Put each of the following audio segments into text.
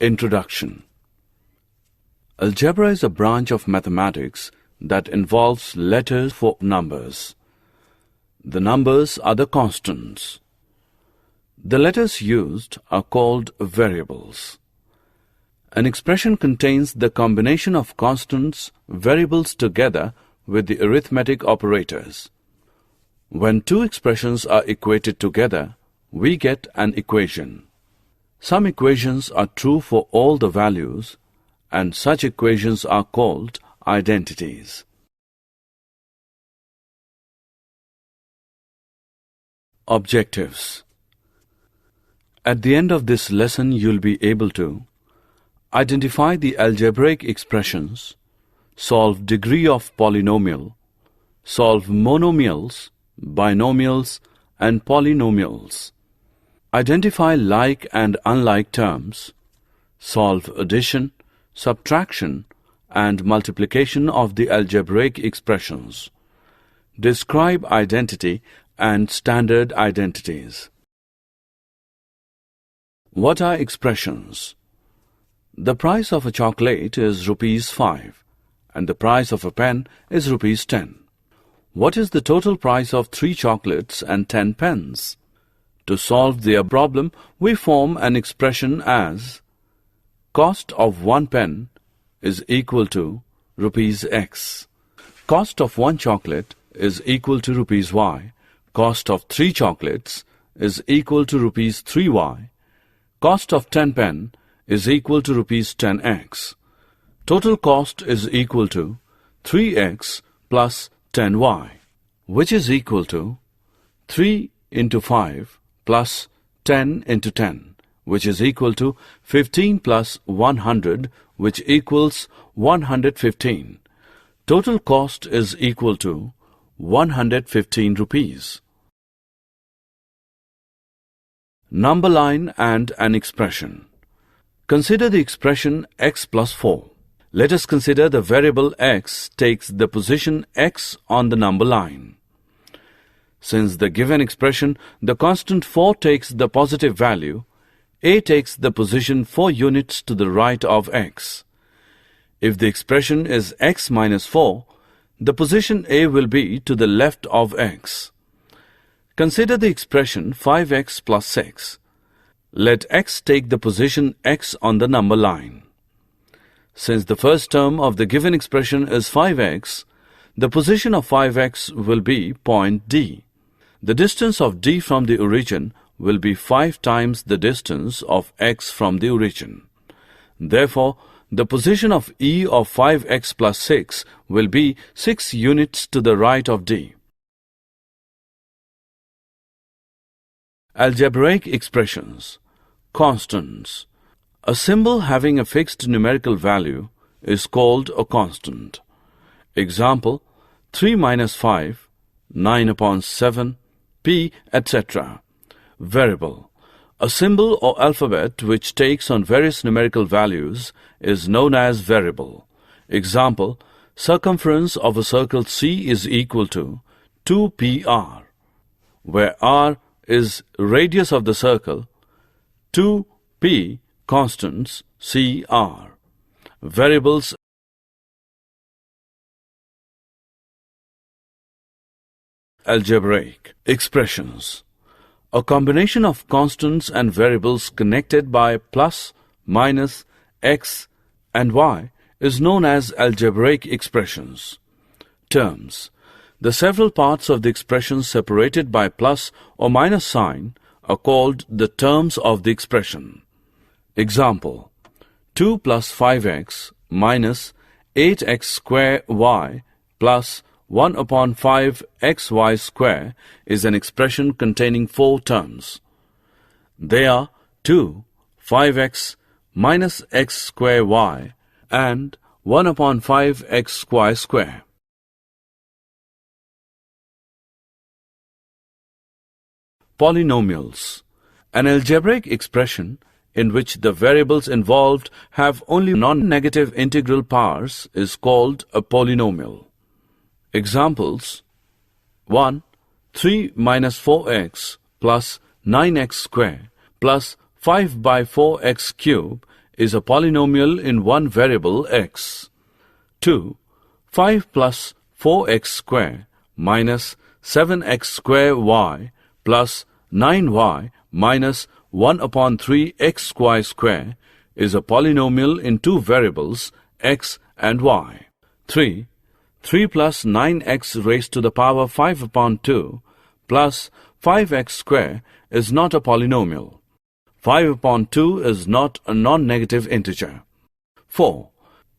Introduction. Algebra is a branch of mathematics that involves letters for numbers. The numbers are the constants. The letters used are called variables. An expression contains the combination of constants, variables together with the arithmetic operators. When two expressions are equated together, we get an equation. Some equations are true for all the values, and such equations are called identities. Objectives. At the end of this lesson, you'll be able to identify the algebraic expressions, solve degree of polynomial, solve monomials, binomials, and polynomials, identify like and unlike terms, solve addition, subtraction, and multiplication of the algebraic expressions, describe identity and standard identities. What are expressions? The price of a chocolate is ₹5 and the price of a pen is ₹10. What is the total price of 3 chocolates and 10 pens? To solve the problem, we form an expression as cost of 1 pen is equal to ₹X. Cost of 1 chocolate is equal to ₹Y. Cost of 3 chocolates is equal to ₹3Y. Cost of 10 pen is equal to ₹10X. Total cost is equal to 3X plus 10Y, which is equal to 3 into 5 plus 10 into 10, which is equal to 15 plus 100, which equals 115. Total cost is equal to 115 rupees. Number line and an expression. Consider the expression x plus 4. Let us consider the variable x takes the position x on the number line. Since the given expression, the constant 4 takes the positive value, a takes the position 4 units to the right of x. If the expression is x minus 4, the position a will be to the left of x. Consider the expression 5x plus 6. Let x take the position x on the number line. Since the first term of the given expression is 5x, the position of 5x will be point D. The distance of D from the origin will be 5 times the distance of x from the origin. Therefore, the position of E of 5x plus 6 will be 6 units to the right of D. Algebraic expressions. Constants. A symbol having a fixed numerical value is called a constant. Example, 3 minus 5, 9 upon 7, p, etc. Variable. A symbol or alphabet which takes on various numerical values is known as variable. Example, circumference of a circle C is equal to 2pr, where r is radius of the circle, 2p constants cr. Variables. Algebraic expressions. A combination of constants and variables connected by plus, minus, x, and y is known as algebraic expressions. Terms. The several parts of the expression separated by plus or minus sign are called the terms of the expression. Example, 2 plus 5x minus 8x square y plus 1 upon 5xy square is an expression containing 4 terms. They are 2, 5x minus x square y and 1 upon 5xy square. Polynomials. An algebraic expression in which the variables involved have only non-negative integral powers is called a polynomial. Examples: 1. 3 minus 4x plus 9x square plus 5 by 4x cube is a polynomial in one variable x. 2. 5 plus 4x square minus 7x square y plus 9y minus 1 upon 3xy square is a polynomial in two variables x and y. 3. 3 plus 9x raised to the power 5 upon 2 plus 5x square is not a polynomial. 5 upon 2 is not a non-negative integer. 4.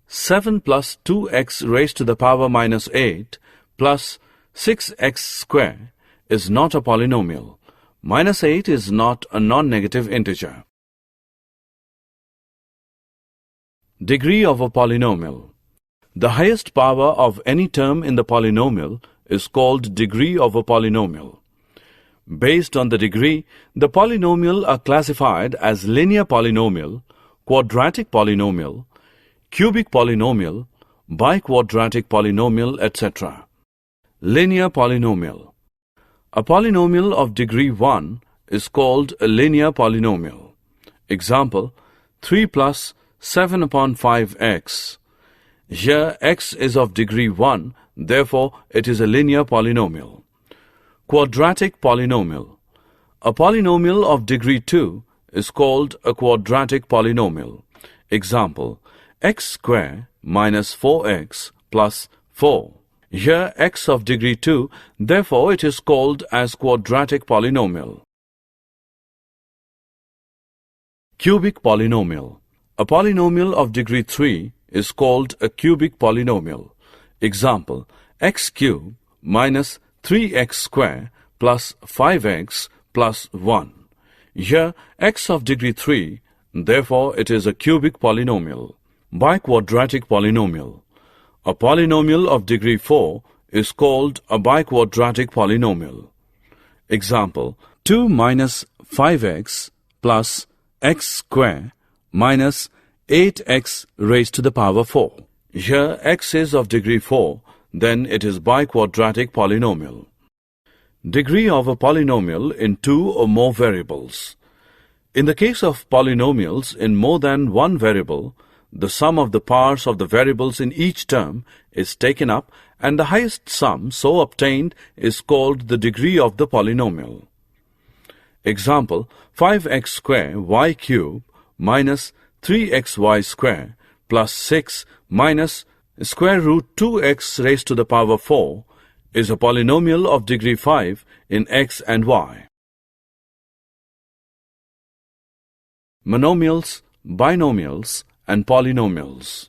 7 plus 2x raised to the power minus 8 plus 6x square is not a polynomial. Minus 8 is not a non-negative integer. Degree of a polynomial. The highest power of any term in the polynomial is called degree of a polynomial. Based on the degree, the polynomial are classified as linear polynomial, quadratic polynomial, cubic polynomial, biquadratic polynomial, etc. Linear polynomial. A polynomial of degree 1 is called a linear polynomial. Example, 3 plus 7 upon 5x. Here x is of degree 1, therefore it is a linear polynomial. Quadratic polynomial. A polynomial of degree 2 is called a quadratic polynomial. Example, x square minus 4x plus 4. Here x of degree 2, therefore it is called as quadratic polynomial. Cubic polynomial. A polynomial of degree 3 is called a cubic polynomial. Example, x cubed minus 3x square plus 5x plus 1. Here x of degree 3, therefore it is a cubic polynomial. Biquadratic polynomial. A polynomial of degree 4 is called a biquadratic polynomial. Example, 2 minus 5x plus x square minus 8x raised to the power 4. Here x is of degree 4, then it is biquadratic polynomial. Degree of a polynomial in two or more variables. In the case of polynomials in more than one variable, the sum of the parts of the variables in each term is taken up and the highest sum so obtained is called the degree of the polynomial. Example, 5x square y cube minus 3xy square plus 6 minus square root 2x raised to the power 4 is a polynomial of degree 5 in x and y. Monomials, binomials, and polynomials.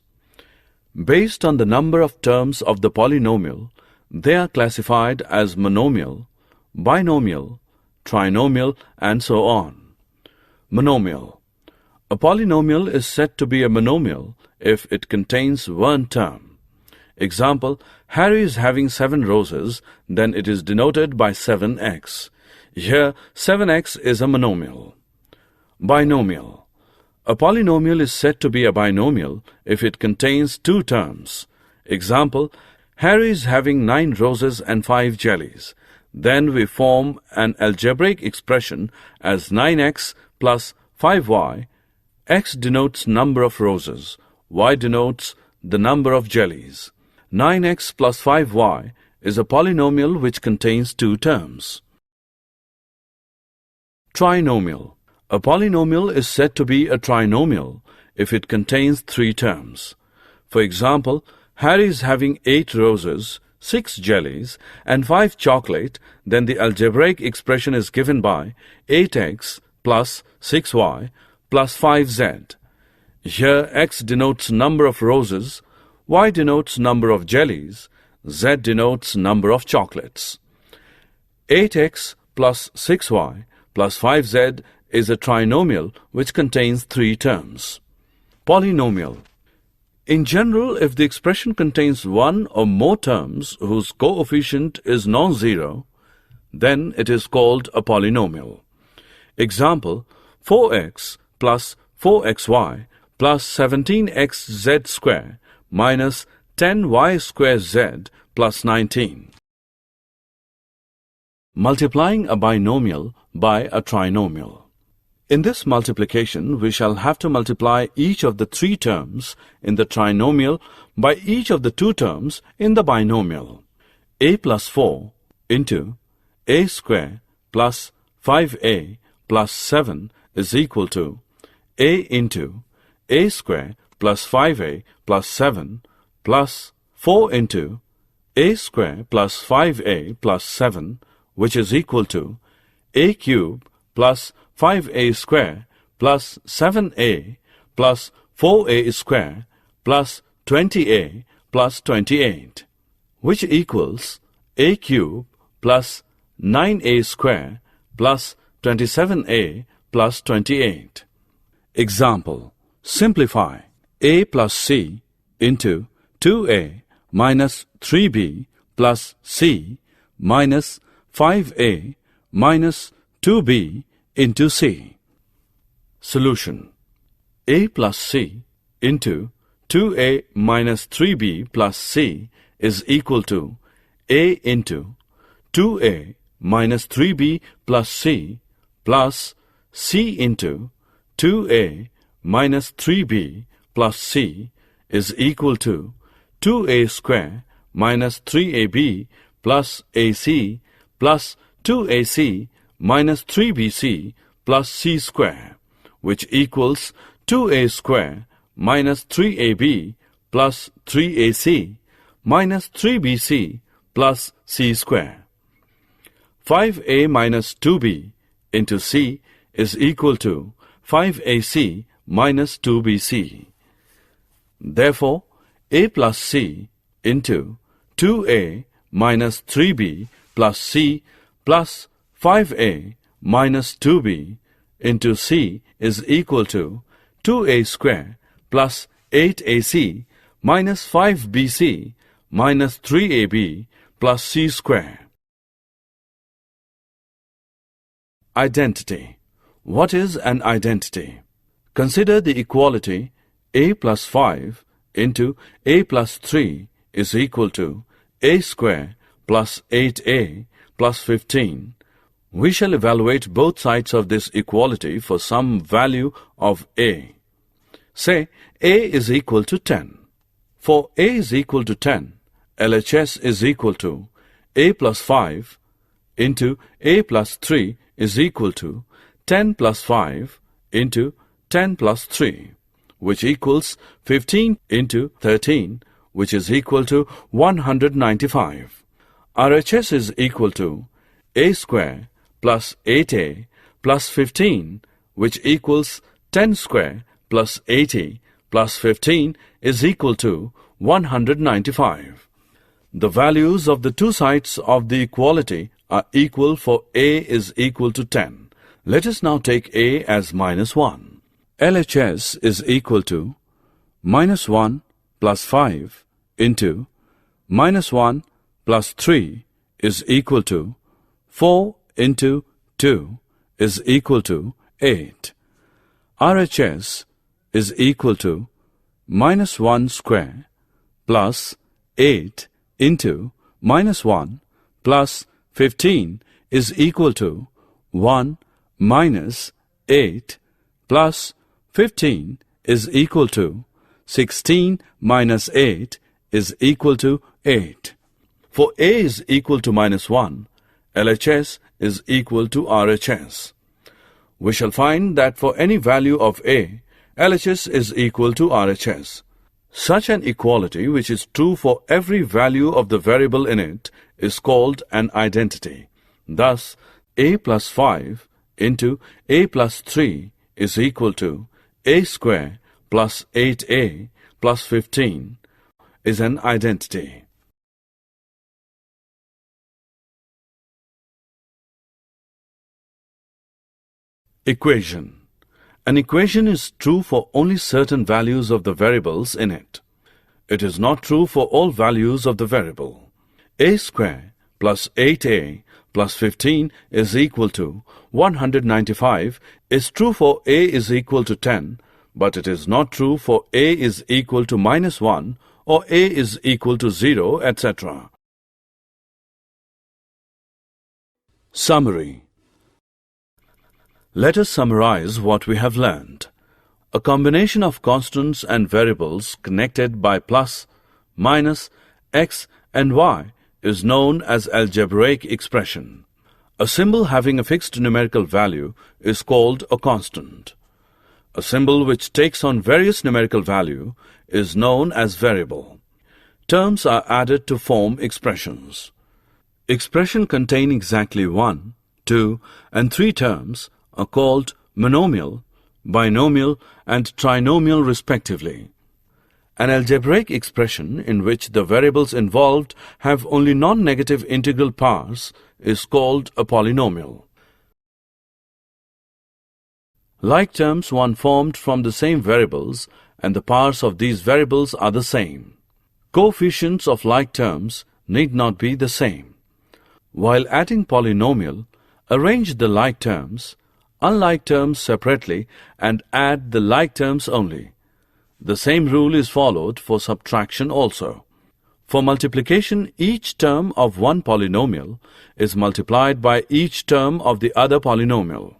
Based on the number of terms of the polynomial, they are classified as monomial, binomial, trinomial, and so on. Monomial. A polynomial is said to be a monomial if it contains one term. Example, Harry is having 7 roses, then it is denoted by 7x. Here, 7x is a monomial. Binomial. A polynomial is said to be a binomial if it contains two terms. Example, Harry is having 9 roses and 5 jellies. Then we form an algebraic expression as 9x plus 5y. X denotes number of roses, y denotes the number of jellies. 9x plus 5y is a polynomial which contains two terms. Trinomial. A polynomial is said to be a trinomial if it contains 3 terms. For example, Harry is having 8 roses, 6 jellies, and 5 chocolate, then the algebraic expression is given by 8x plus 6y plus 5z. Here x denotes number of roses, y denotes number of jellies, z denotes number of chocolates. 8x plus 6y plus 5z is a trinomial which contains 3 terms. Polynomial. In general, if the expression contains one or more terms whose coefficient is non-zero, then it is called a polynomial. Example, 4x plus 4xy plus 17xz square minus 10y square z plus 19. Multiplying a binomial by a trinomial. In this multiplication, we shall have to multiply each of the three terms in the trinomial by each of the two terms in the binomial. A plus 4 into a square plus 5a plus 7 is equal to a into a square plus 5a plus 7 plus 4 into a square plus 5a plus 7, which is equal to a cube plus 5a square plus 7a plus 4a square plus 20a plus 28, which equals a cube plus 9a square plus 27a plus 28. Example: simplify a plus c into 2a minus 3b plus c minus 5a minus 2b into c. Solution: a plus c into 2a minus 3b plus c is equal to a into 2a minus 3b plus c plus c into 2a minus 3b plus c is equal to 2a square minus 3ab plus ac plus 2ac minus 3bc plus c square, which equals 2a square minus 3ab plus 3ac minus 3bc plus c square. 5a minus 2b into c is equal to 5ac minus 2bc. Therefore, a plus c into 2a minus 3b plus c plus 5a minus 2b into c is equal to 2a square plus 8ac minus 5bc minus 3ab plus c square. Identity. What is an identity? Consider the equality a plus 5 into a plus 3 is equal to a square plus 8a plus 15. We shall evaluate both sides of this equality for some value of a. Say a is equal to 10. For a is equal to 10, LHS is equal to a plus 5 into a plus 3 is equal to 10 plus 5 into 10 plus 3, which equals 15 into 13, which is equal to 195. RHS is equal to a square plus 8a plus 15, which equals 10 square plus 80 plus 15 is equal to 195. The values of the two sides of the equality are equal for a is equal to 10. Let us now take a as minus 1. LHS is equal to minus 1 plus 5 into minus 1 plus 3 is equal to 4 into 2 is equal to 8. RHS is equal to minus 1 square plus 8 into minus 1 plus 15 is equal to 1 minus 8 plus 15 is equal to 16 minus 8 is equal to 8. For a is equal to minus 1, LHS is equal to RHS. We shall find that for any value of a, LHS is equal to RHS. Such an equality, which is true for every value of the variable in it, is called an identity. Thus, a plus 5 into a plus 3 is equal to a square plus 8a plus 15 is an identity. Equation. An equation is true for only certain values of the variables in it. It is not true for all values of the variable. A square plus 8a plus 15 is equal to 195 is true for a is equal to 10, but it is not true for a is equal to minus 1 or a is equal to 0, etc. Summary. Let us summarize what we have learned. A combination of constants and variables connected by plus, minus, x and y is known as algebraic expression. A symbol having a fixed numerical value is called a constant. A symbol which takes on various numerical value is known as variable. Terms are added to form expressions. Expressions containing exactly 1, 2, and 3 terms are called monomial, binomial, and trinomial respectively. An algebraic expression in which the variables involved have only non-negative integral powers is called a polynomial. Like terms one formed from the same variables and the powers of these variables are the same. Coefficients of like terms need not be the same. While adding polynomial, arrange the like terms, unlike terms separately and add the like terms only. The same rule is followed for subtraction also. For multiplication, each term of one polynomial is multiplied by each term of the other polynomial.